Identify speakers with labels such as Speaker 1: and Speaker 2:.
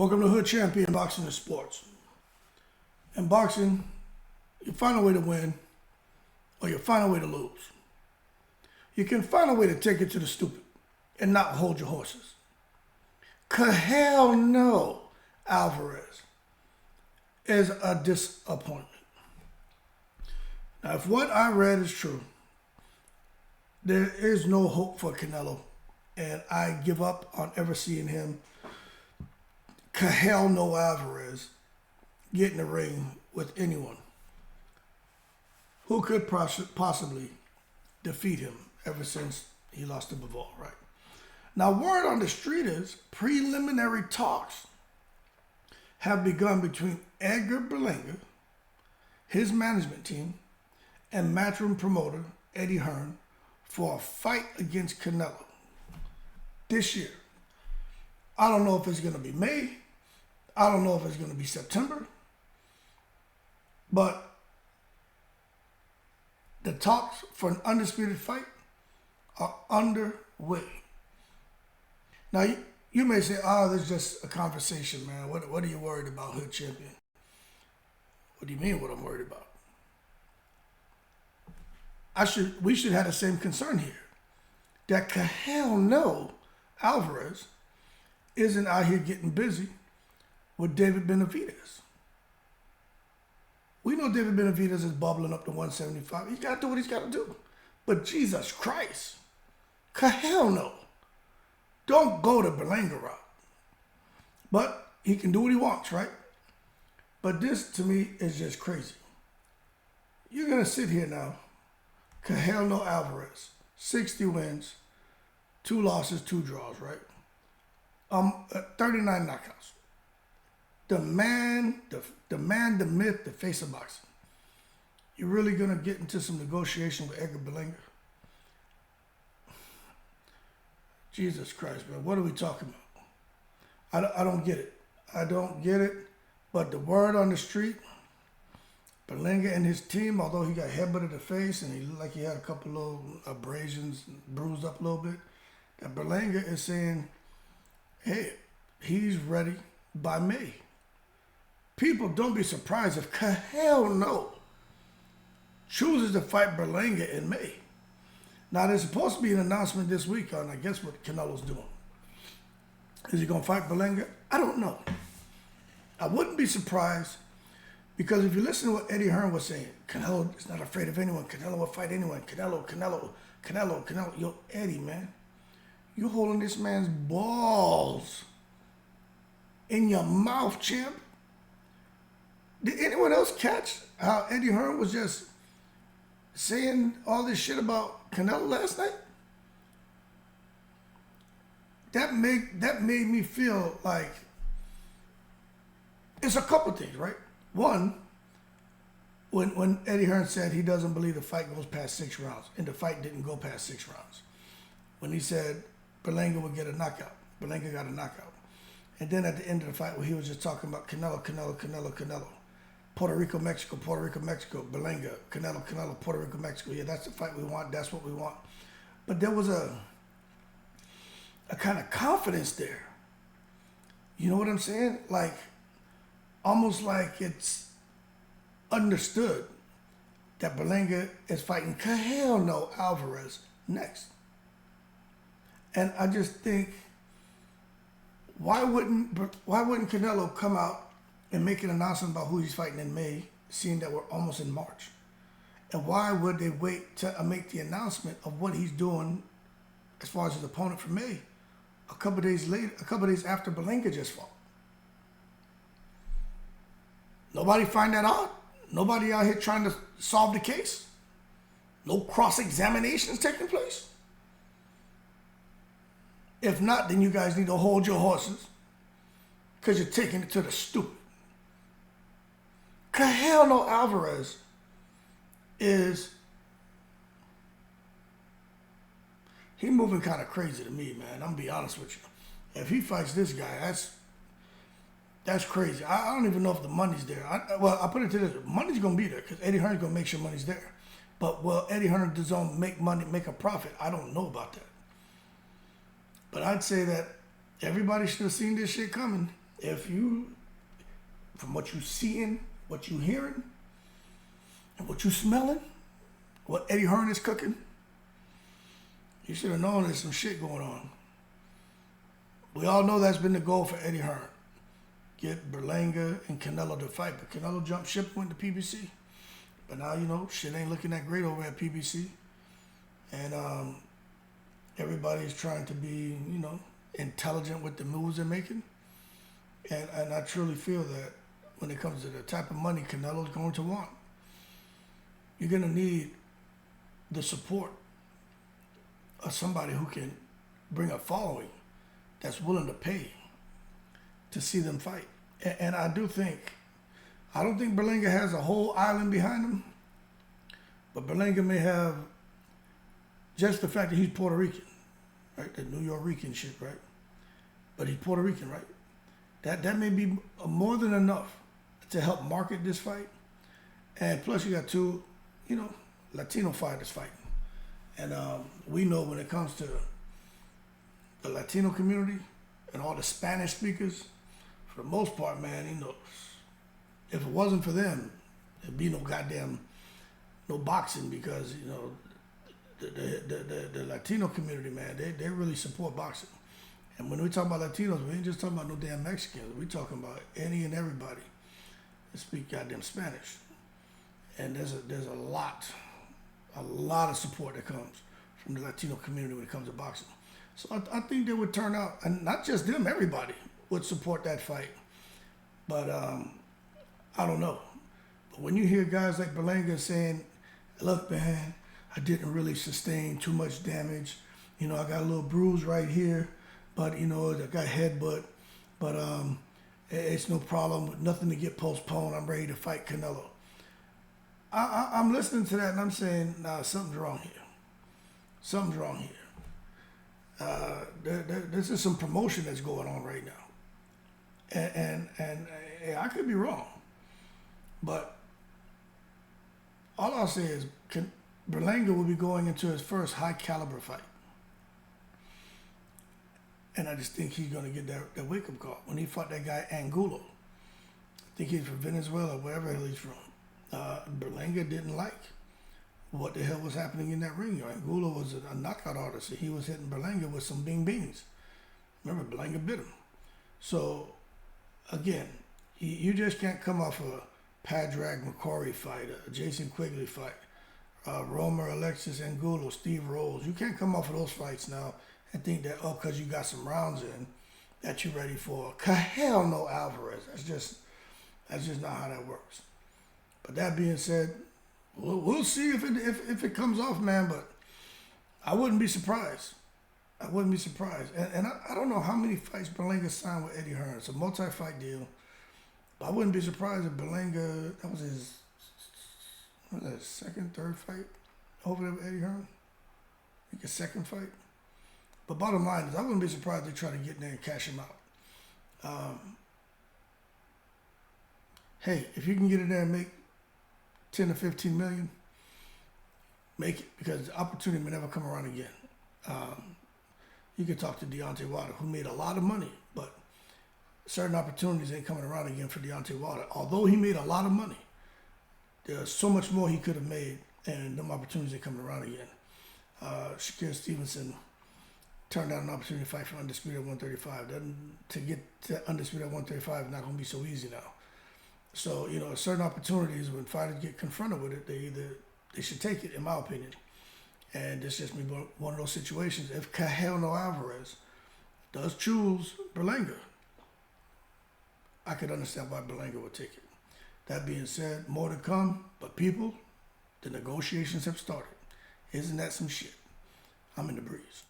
Speaker 1: Welcome to Hood Champion Boxing and Sports. In boxing, you find a way to win or you find a way to lose. You can find a way to take it to the stupid and not hold your horses. Hell no, Alvarez is a disappointment. Now, if what I read is true, there is no hope for Canelo, and I give up on ever seeing him. Hell no, Alvarez get in the ring with anyone who could possibly defeat him ever since he lost to Bivol, right? Now, word on the street is preliminary talks have begun between Edgar Berlanga, his management team, and matchroom promoter Eddie Hearn for a fight against Canelo this year. I don't know if it's going to be May. I don't know if it's going to be September. But the talks for an undisputed fight are underway. Now, you may say, oh, this is just a conversation, man. What are you worried about, Hood Champion? What do you mean what I'm worried about? We should have the same concern here. That hell no, Alvarez isn't out here getting busy with David Benavidez. We know David Benavidez is bubbling up to 175. He's got to do what he's got to do. But Jesus Christ, hell no. Don't go to Berlanga route. But he can do what he wants, right? But this, to me, is just crazy. You're going to sit here now, hell no, Alvarez, 60 wins, 2 losses, 2 draws, right? 39 knockouts. The man, the myth, the face of boxing. You're really going to get into some negotiation with Edgar Berlanga? Jesus Christ, man. What are we talking about? I don't get it. I don't get it. But the word on the street, Berlanga and his team, although he got headbutted in the face and he looked like he had a couple little abrasions, bruised up a little bit, that Berlanga is saying, hey, he's ready by May. People, don't be surprised if hell no chooses to fight Berlanga in May. Now, there's supposed to be an announcement this week on, I guess, what Canelo's doing. Is he going to fight Berlanga? I don't know. I wouldn't be surprised because if you listen to what Eddie Hearn was saying, Canelo is not afraid of anyone. Canelo will fight anyone. Canelo. Yo, Eddie, man, you holding this man's balls in your mouth, champ. Did anyone else catch how Eddie Hearn was just saying all this shit about Canelo last night? That made me feel like it's a couple things, right? One, when Eddie Hearn said he doesn't believe the fight goes past 6 rounds, and the fight didn't go past 6 rounds. When he said Berlanga would get a knockout, Berlanga got a knockout. And then at the end of the fight, where he was just talking about Canelo. Puerto Rico, Mexico, Berlanga, Canelo, Puerto Rico, Mexico. Yeah, that's the fight we want. That's what we want. But there was a kind of confidence there. You know what I'm saying? Like, almost like it's understood that Berlanga is fighting hell no Alvarez next. And I just think, why wouldn't Canelo come out and make an announcement about who he's fighting in May, seeing that we're almost in March? And why would they wait to make the announcement of what he's doing as far as his opponent for May a couple days after Berlanga just fought? Nobody find that odd? Nobody out here trying to solve the case? No cross-examinations taking place? If not, then you guys need to hold your horses because you're taking it to the stupid. Hell no, Alvarez is, he moving kind of crazy to me, man. I'm going to be honest with you. If he fights this guy, that's crazy. I don't even know if the money's there. I put it to this, money's going to be there because Eddie Hearn's going to make sure money's there. But will Eddie Hearn DAZN make money, make a profit? I don't know about that. But I'd say that everybody should have seen this shit coming. if you, from what you seeing, what you hearing, and what you smelling, what Eddie Hearn is cooking, you should have known there's some shit going on. We all know that's been the goal for Eddie Hearn. Get Berlanga and Canelo to fight. But Canelo jumped ship, went to PBC. But now, you know, shit ain't looking that great over at PBC. And everybody's trying to be, you know, intelligent with the moves they're making. And I truly feel that when it comes to the type of money Canelo's going to want, you're going to need the support of somebody who can bring a following that's willing to pay to see them fight. And I don't think Berlanga has a whole island behind him, but Berlanga may have just the fact that he's Puerto Rican, right? The New York-Rican shit, right? But he's Puerto Rican, right? That may be more than enough to help market this fight. And plus you got two, you know, Latino fighters fighting. And we know when it comes to the Latino community and all the Spanish speakers, for the most part, man, you know, if it wasn't for them, there'd be no boxing, because, you know, the Latino community, man, they really support boxing. And when we talk about Latinos, we ain't just talking about no damn Mexicans. We talking about any and everybody that speak goddamn Spanish. And there's a lot of support that comes from the Latino community when it comes to boxing. So I think they would turn out, and not just them, everybody would support that fight. But I don't know. But when you hear guys like Berlanga saying, look, man, I didn't really sustain too much damage. You know, I got a little bruise right here, but, you know, I got headbutt. But it's no problem, nothing to get postponed. I'm ready to fight Canelo. I'm listening to that and I'm saying, nah, something's wrong here. Something's wrong here. This is some promotion that's going on right now. And I could be wrong. But all I'll say is Berlanga will be going into his first high caliber fight. And I just think he's going to get that wake up call. When he fought that guy Angulo, I think he's from Venezuela, wherever he's from. Berlanga didn't like what the hell was happening in that ring. Angulo was a knockout artist, and he was hitting Berlanga with some bing bings. Remember, Berlanga bit him. So, again, you just can't come off a Padraig McCrory fight, a Jason Quigley fight, Romer, Alexis Angulo, Steve Rolls. You can't come off of those fights now and think that, oh, because you got some rounds in, that you're ready for. Hell no, Alvarez. That's just not how that works. But that being said, we'll see if it comes off, man. But I wouldn't be surprised. I wouldn't be surprised. And I don't know how many fights Berlanga signed with Eddie Hearn. It's a multi-fight deal. But I wouldn't be surprised if Berlanga, that was his second, third fight over there with Eddie Hearn. I think his second fight. But bottom line is, I wouldn't be surprised if they try to get in there and cash him out. Hey, if you can get in there and make 10 to 15 million, make it, because the opportunity may never come around again. You can talk to Deontay Wilder, who made a lot of money, but certain opportunities ain't coming around again for Deontay Wilder. Although he made a lot of money, there's so much more he could have made, and them opportunities ain't coming around again. Shakir Stevenson turned down an opportunity to fight for Undisputed at 135. To get to Undisputed at 135 is not going to be so easy now. So, you know, certain opportunities, when fighters get confronted with it, they should take it, in my opinion. And this just be one of those situations. If Canelo Alvarez does choose Berlanga, I could understand why Berlanga would take it. That being said, more to come, but people, the negotiations have started. Isn't that some shit? I'm in the breeze.